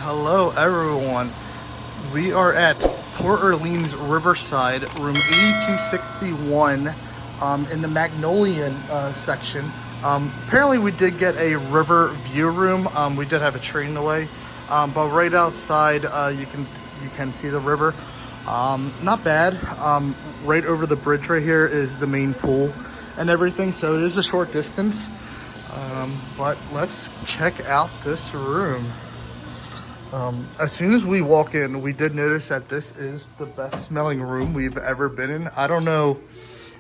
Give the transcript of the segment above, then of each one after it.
Hello, everyone. We are at Port Orleans Riverside, room 8261, in the Magnolian section. Apparently, we did get a river view room. We did have a train in the way, but right outside, you can see the river. Not bad. Right over the bridge right here is the main pool and everything, so it is a short distance. But let's check out this room. As soon as we walk in, we did notice that this is the best smelling room we've ever been in. I don't know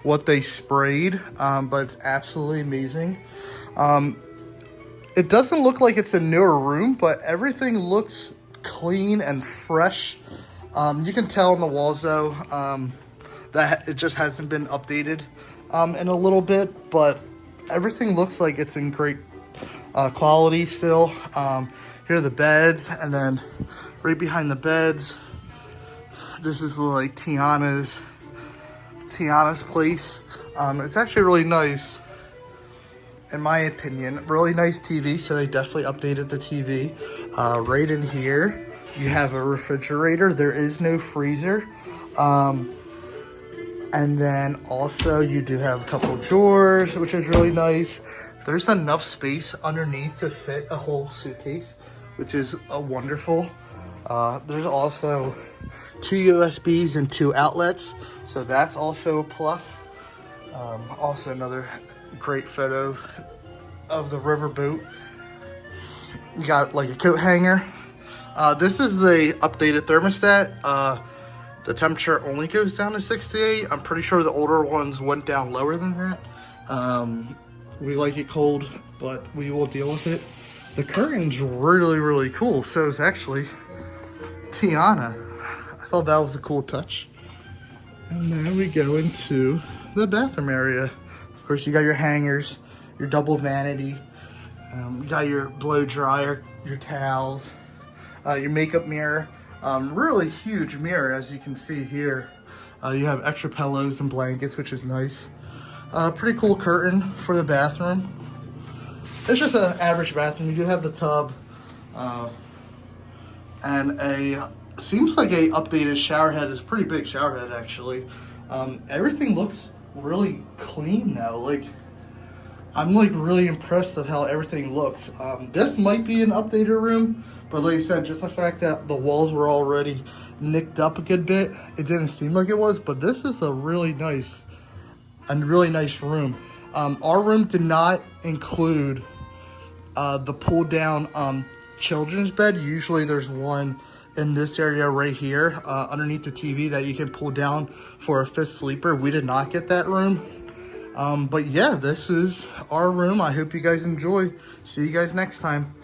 what they sprayed, but it's absolutely amazing. It doesn't look like it's a newer room, but everything looks clean and fresh. You can tell on the walls though, that it just hasn't been updated in a little bit, but everything looks like it's in great quality still. Here are the beds, and then right behind the beds, this is like Tiana's place. It's actually really nice, in my opinion. Really nice TV, so they definitely updated the TV. Right in here, you have a refrigerator. There is no freezer. And then also you do have a couple drawers, which is really nice. There's enough space underneath to fit a whole suitcase, which is wonderful. There's also 2 USBs and 2 outlets, so that's also a plus. Also another great photo of the riverboat. You got like a coat hanger. This is the updated thermostat. The temperature only goes down to 68. I'm pretty sure the older ones went down lower than that. We like it cold, but we will deal with it. The curtain's really cool. So it's actually Tiana. I thought that was a cool touch. And then we go into the bathroom area. Of course, you got your hangers, your double vanity. You got your blow dryer, your towels, your makeup mirror. Really huge mirror, as you can see here. You have extra pillows and blankets, which is nice. Pretty cool curtain for the bathroom. It's just an average bathroom. You do have the tub, and seems like a updated shower head. It's a pretty big shower head actually. Everything looks really clean now. Like, I'm like really impressed of how everything looks. This might be an updated room, but like I said, just the fact that the walls were already nicked up a good bit, it didn't seem like it was. But this is a really nice room. Our room did not include the pull down children's bed. Usually there's one in this area right here underneath the TV that you can pull down for a 5th sleeper. We did not get that room. But yeah, this is our room. I hope you guys enjoy. See you guys next time.